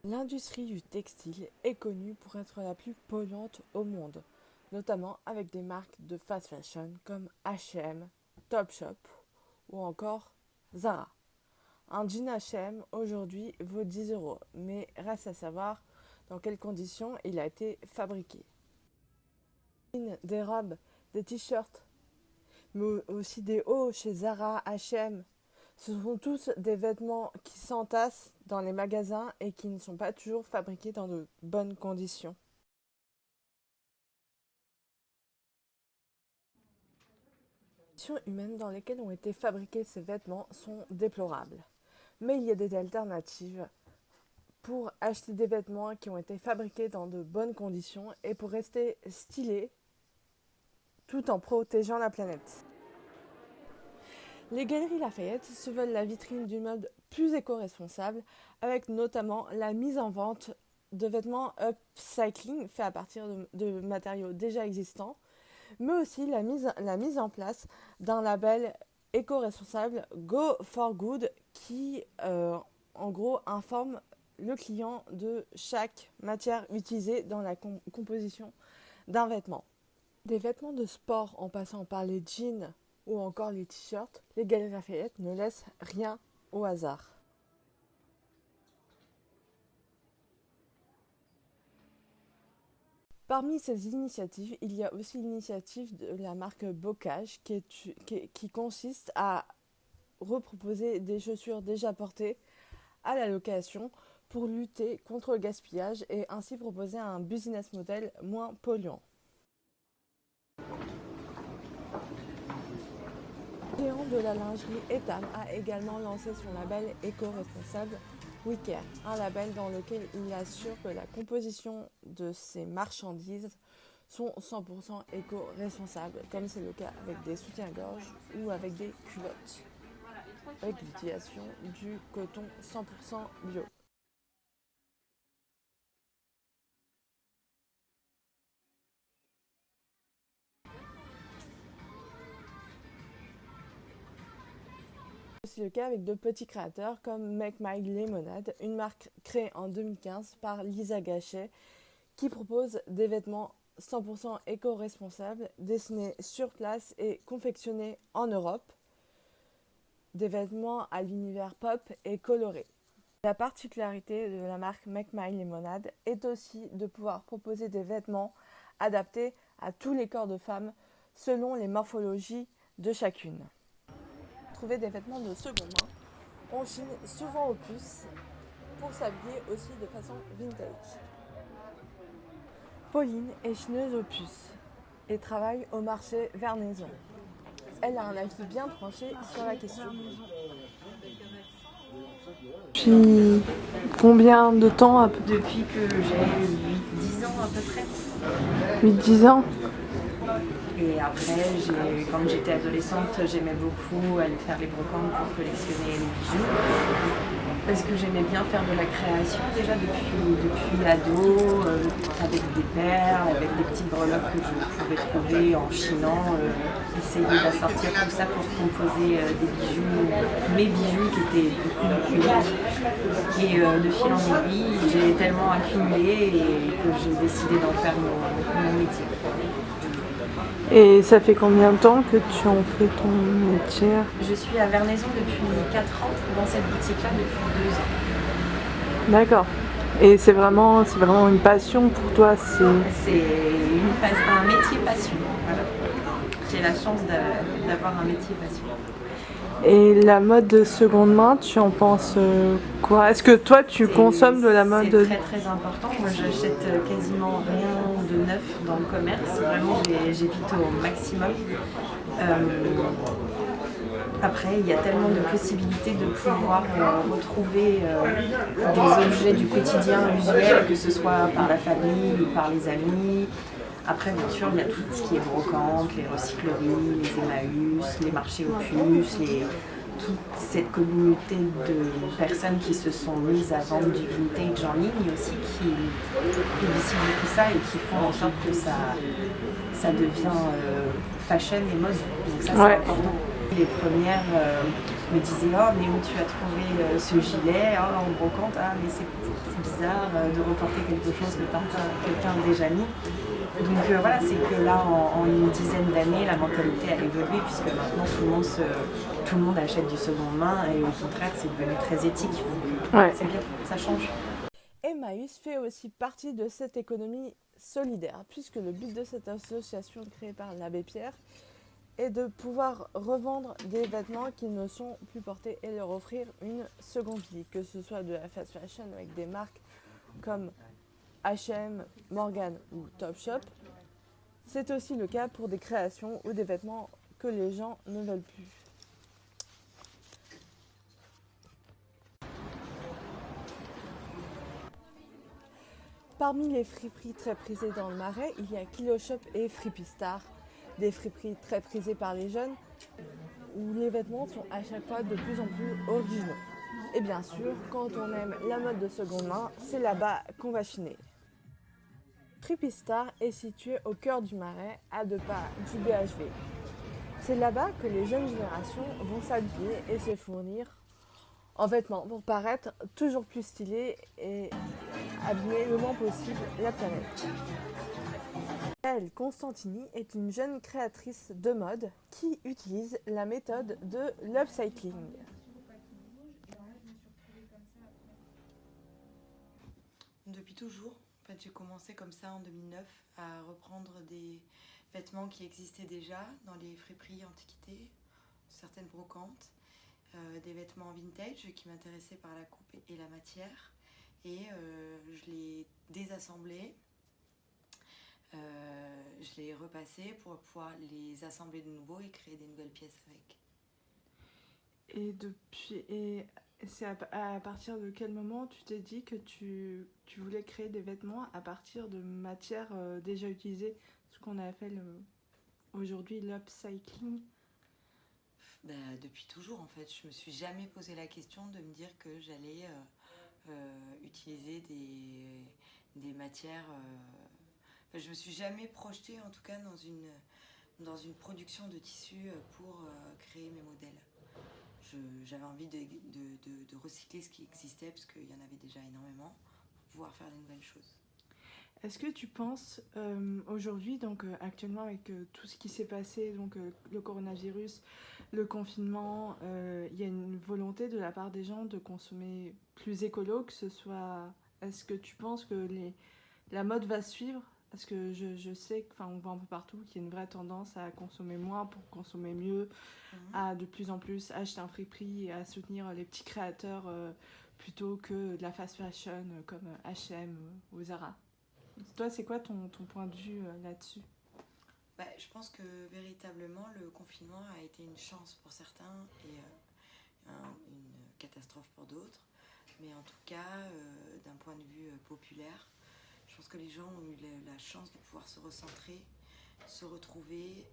L'industrie du textile est connue pour être la plus polluante au monde, notamment avec des marques de fast fashion comme H&M, Topshop ou encore Zara. Un jean H&M aujourd'hui vaut 10 euros, mais reste à savoir dans quelles conditions il a été fabriqué. Des robes, des t-shirts, mais aussi des hauts chez Zara, H&M. Ce sont tous des vêtements qui s'entassent dans les magasins et qui ne sont pas toujours fabriqués dans de bonnes conditions. Les conditions humaines dans lesquelles ont été fabriqués ces vêtements sont déplorables. Mais il y a des alternatives pour acheter des vêtements qui ont été fabriqués dans de bonnes conditions et pour rester stylés tout en protégeant la planète. Les Galeries Lafayette se veulent la vitrine du mode plus éco-responsable, avec notamment la mise en vente de vêtements upcycling faits à partir de matériaux déjà existants, mais aussi la mise en place d'un label éco-responsable Go for Good qui, en gros, informe le client de chaque matière utilisée dans la composition d'un vêtement. Des vêtements de sport en passant par les jeans ou encore les t-shirts, les Galeries Lafayette ne laissent rien au hasard. Parmi ces initiatives, il y a aussi l'initiative de la marque Bocage qui consiste à reproposer des chaussures déjà portées à la location pour lutter contre le gaspillage et ainsi proposer un business model moins polluant. Le géant de la lingerie Etam a également lancé son label éco-responsable WeCare, un label dans lequel il assure que la composition de ses marchandises sont 100% éco-responsables, comme c'est le cas avec des soutiens-gorge ou avec des culottes, avec l'utilisation du coton 100% bio. C'est aussi le cas avec de petits créateurs comme Make My Lemonade, une marque créée en 2015 par Lisa Gachet qui propose des vêtements 100% éco-responsables dessinés sur place et confectionnés en Europe. Des vêtements à l'univers pop et coloré. La particularité de la marque Make My Lemonade est aussi de pouvoir proposer des vêtements adaptés à tous les corps de femmes selon les morphologies de chacune. Trouver des vêtements de seconde main, on chine souvent aux puces pour s'habiller aussi de façon vintage. Pauline est chineuse aux puces et travaille au marché Vernaison. Elle a un avis bien tranché sur la question. Depuis combien de temps à peu près? Depuis que j'ai 8-10 ans à peu près. 8-10 ans. Et après, quand j'étais adolescente, j'aimais beaucoup aller faire les brocantes pour collectionner les bijoux. Parce que j'aimais bien faire de la création déjà depuis ado, avec des perles, avec des petites breloques que je pouvais trouver en chinant, essayer d'assortir tout ça pour composer des bijoux, mes bijoux qui étaient beaucoup uniques. Et de fil en aiguille, j'ai tellement accumulé et que j'ai décidé d'en faire mon métier. Et ça fait combien de temps que tu en fais ton métier? Je suis à Vernaison depuis 4 ans, dans cette boutique-là depuis 2 ans. D'accord. Et c'est vraiment une passion pour toi? C'est un métier passion. Voilà. J'ai la chance d'avoir un métier passion. Et la mode de seconde main, tu en penses quoi? Est-ce que toi tu consommes de la mode? C'est très très important. Moi j'achète quasiment rien de neuf dans le commerce. Vraiment j'évite au maximum. Après il y a tellement de possibilités de pouvoir retrouver des objets du quotidien usuel, que ce soit par la famille ou par les amis. Après, bien sûr, il y a tout ce qui est brocante, les recycleries, les Emmaüs, les marchés aux puces, toute cette communauté de personnes qui se sont mises à vendre du vintage en ligne aussi, qui publicitent tout ça et qui font en sorte que ça devient fashion et mode. Donc ça, c'est important. Les premières me disaient « Oh, mais où tu as trouvé ce gilet en brocante, ah, mais c'est bizarre de reporter quelque chose que quelqu'un a déjà mis. » Donc voilà, c'est que là, en une dizaine d'années, la mentalité a évolué puisque maintenant tout le monde achète du seconde main et au contraire, c'est devenu très éthique. Donc, Ouais. c'est bien, ça change. Emmaüs fait aussi partie de cette économie solidaire, puisque le but de cette association créée par l'abbé Pierre est de pouvoir revendre des vêtements qui ne sont plus portés et leur offrir une seconde vie, que ce soit de la fast fashion avec des marques comme H&M, Morgan ou Topshop. C'est aussi le cas pour des créations ou des vêtements que les gens ne veulent plus. Parmi les friperies très prisées dans le Marais, il y a Kilo Shop et Fripistar, des friperies très prisées par les jeunes, où les vêtements sont à chaque fois de plus en plus originaux. Et bien sûr, quand on aime la mode de seconde main, c'est là-bas qu'on va chiner. Fripistar est situé au cœur du Marais, à 2 pas du BHV. C'est là-bas que les jeunes générations vont s'habiller et se fournir en vêtements pour paraître toujours plus stylés et abîmer le moins possible la planète. Elle, Constantini, est une jeune créatrice de mode qui utilise la méthode de l'upcycling. Depuis toujours, en fait, j'ai commencé comme ça en 2009 à reprendre des vêtements qui existaient déjà dans les friperies antiquités, certaines brocantes, des vêtements vintage qui m'intéressaient par la coupe et la matière, et je les désassemblais, je les repassais pour pouvoir les assembler de nouveau et créer des nouvelles pièces avec. Et c'est à partir de quel moment tu t'es dit que tu voulais créer des vêtements à partir de matières déjà utilisées, ce qu'on appelle aujourd'hui l'upcycling? Depuis toujours en fait, je me suis jamais posé la question de me dire que j'allais utiliser des matières. Je me suis jamais projetée en tout cas dans une production de tissus pour créer mes modèles. J'avais envie de recycler ce qui existait parce qu'il y en avait déjà énormément pour pouvoir faire de nouvelles choses. Est-ce que tu penses aujourd'hui, donc actuellement avec tout ce qui s'est passé, donc le coronavirus, le confinement, il y a une volonté de la part des gens de consommer plus écolo, que ce soit... Est-ce que tu penses que la mode va suivre? Parce que je sais, enfin on voit un peu partout qu'il y a une vraie tendance à consommer moins pour consommer mieux, à de plus en plus acheter un friperie et à soutenir les petits créateurs plutôt que de la fast fashion comme H&M ou Zara. Toi, c'est quoi ton point de vue là-dessus? Je pense que véritablement le confinement a été une chance pour certains et une catastrophe pour d'autres. Mais en tout cas, d'un point de vue populaire, je pense que les gens ont eu la chance de pouvoir se recentrer, se retrouver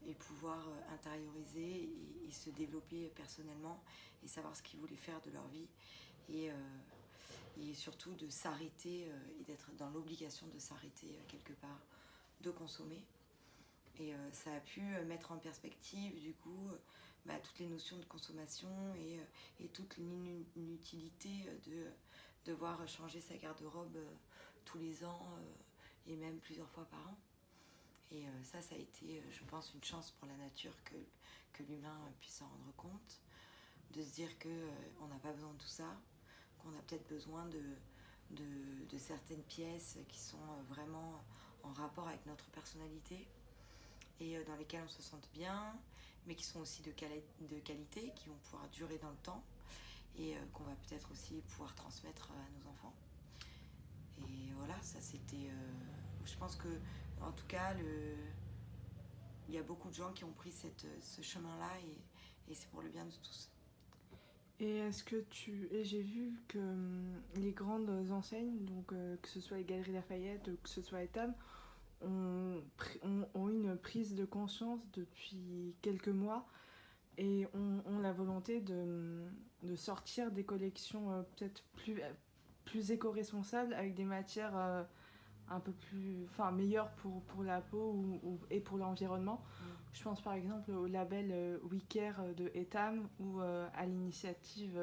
et pouvoir intérioriser et se développer personnellement et savoir ce qu'ils voulaient faire de leur vie. Et surtout de s'arrêter et d'être dans l'obligation de s'arrêter quelque part, de consommer. Et ça a pu mettre en perspective du coup toutes les notions de consommation et toute l'inutilité de devoir changer sa garde-robe tous les ans et même plusieurs fois par an. Et ça a été, je pense, une chance pour la nature que l'humain puisse s'en rendre compte, de se dire qu'on n'a pas besoin de tout ça, qu'on a peut-être besoin de certaines pièces qui sont vraiment en rapport avec notre personnalité et dans lesquelles on se sente bien, mais qui sont aussi de qualité, qui vont pouvoir durer dans le temps et qu'on va peut-être aussi pouvoir transmettre à nos enfants. Et voilà, ça c'était... je pense que, en tout cas, il y a beaucoup de gens qui ont pris ce chemin-là et c'est pour le bien de tous. Et j'ai vu que les grandes enseignes, donc que ce soit les Galeries Lafayette, que ce soit Etam, ont une prise de conscience depuis quelques mois et ont la volonté de sortir des collections peut-être plus éco-responsables avec des matières un peu plus, meilleures pour la peau et pour l'environnement. Je pense par exemple au label WeCare de Etam ou à l'initiative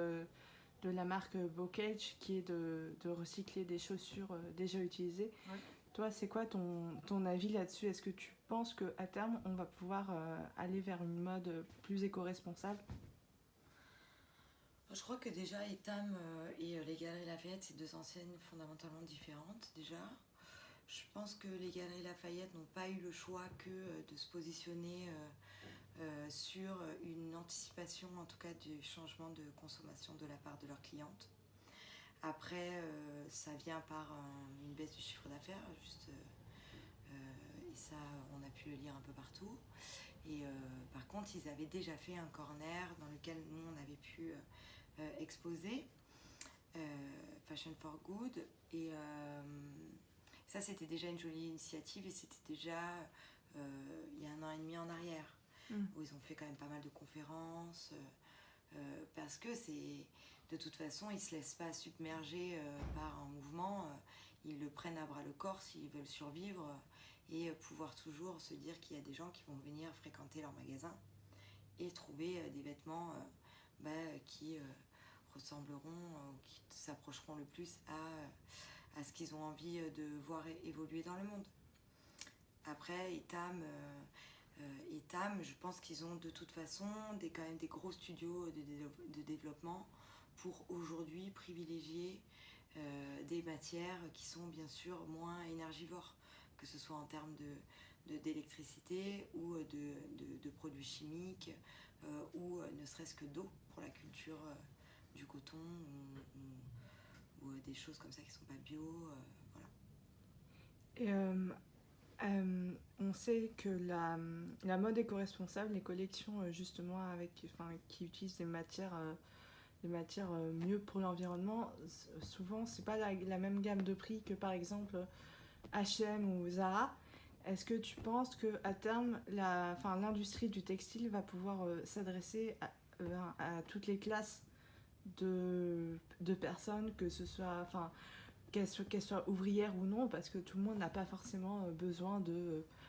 de la marque Bocage qui est de recycler des chaussures déjà utilisées. Oui. Toi, c'est quoi ton avis là-dessus? Est-ce que tu penses qu'à terme, on va pouvoir aller vers une mode plus éco-responsable? Je crois que déjà Etam et les Galeries Lafayette, c'est deux enseignes fondamentalement différentes déjà. Je pense que les Galeries Lafayette n'ont pas eu le choix que de se positionner sur une anticipation en tout cas du changement de consommation de la part de leurs clientes. Après, ça vient par une baisse du chiffre d'affaires, juste, et ça, on a pu le lire un peu partout. Et par contre, ils avaient déjà fait un corner dans lequel nous, on avait pu exposer Fashion for Good. Et ça, c'était déjà une jolie initiative et c'était déjà il y a 1 an et demi en arrière, où ils ont fait quand même pas mal de conférences. Parce que c'est de toute façon ils ne se laissent pas submerger par un mouvement, ils le prennent à bras le corps s'ils veulent survivre et pouvoir toujours se dire qu'il y a des gens qui vont venir fréquenter leur magasin et trouver des vêtements qui ressembleront ou qui s'approcheront le plus à ce qu'ils ont envie de voir évoluer dans le monde. Après Etam, je pense qu'ils ont de toute façon quand même des gros studios de développement pour aujourd'hui privilégier des matières qui sont bien sûr moins énergivores, que ce soit en termes d'électricité ou de produits chimiques ou ne serait-ce que d'eau pour la culture du coton ou des choses comme ça qui ne sont pas bio. Voilà. Et on sait que la mode éco-responsable, les collections justement qui utilisent des matières mieux pour l'environnement, souvent c'est pas la même gamme de prix que par exemple H&M ou Zara. Est-ce que tu penses qu'à terme, l'industrie du textile va pouvoir s'adresser à toutes les classes de personnes, que ce soit, qu'elles soient ouvrières ou non, parce que tout le monde n'a pas forcément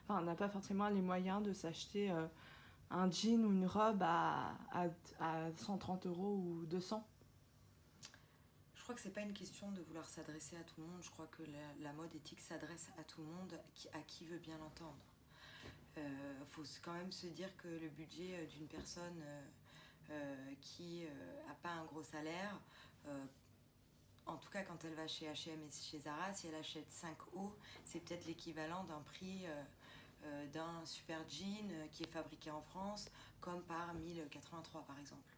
n'a pas forcément les moyens de s'acheter un jean ou une robe à 130 euros ou 200. Je crois que c'est pas une question de vouloir s'adresser à tout le monde. Je crois que la mode éthique s'adresse à tout le monde, à qui veut bien l'entendre. Faut quand même se dire que le budget d'une personne qui n'a pas un gros salaire, en tout cas quand elle va chez H&M et chez Zara, si elle achète 5 hauts, c'est peut-être l'équivalent d'un prix d'un super jean qui est fabriqué en France, comme par 1083 par exemple.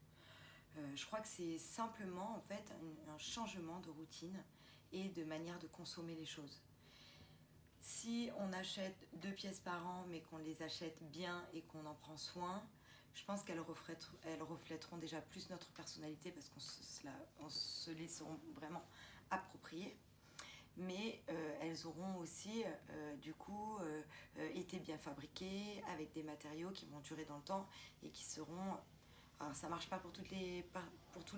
Je crois que c'est simplement en fait un changement de routine et de manière de consommer les choses. Si on achète 2 pièces par an mais qu'on les achète bien et qu'on en prend soin, je pense qu'elles reflèteront déjà plus notre personnalité parce qu'on se les seront vraiment appropriées. Mais elles auront aussi été bien fabriquées avec des matériaux qui vont durer dans le temps et qui seront... Alors ça marche pas pour tous les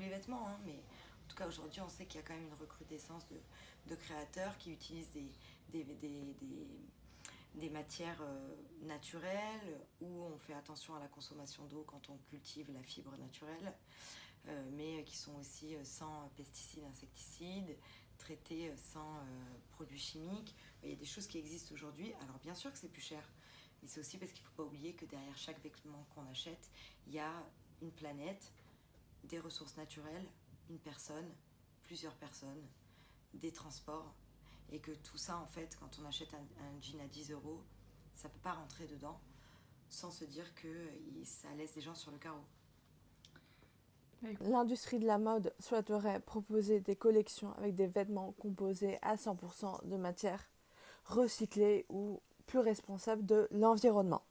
vêtements, hein, mais en tout cas aujourd'hui on sait qu'il y a quand même une recrudescence de créateurs qui utilisent des matières naturelles, où on fait attention à la consommation d'eau quand on cultive la fibre naturelle, mais qui sont aussi sans pesticides, insecticides, traités sans produits chimiques. Il y a des choses qui existent aujourd'hui. Alors bien sûr que c'est plus cher, mais c'est aussi parce qu'il ne faut pas oublier que derrière chaque vêtement qu'on achète, il y a une planète, des ressources naturelles, une personne, plusieurs personnes, des transports, et que tout ça, en fait, quand on achète un jean à 10 euros, ça ne peut pas rentrer dedans sans se dire que ça laisse des gens sur le carreau. L'industrie de la mode souhaiterait proposer des collections avec des vêtements composés à 100% de matières recyclées ou plus responsables de l'environnement.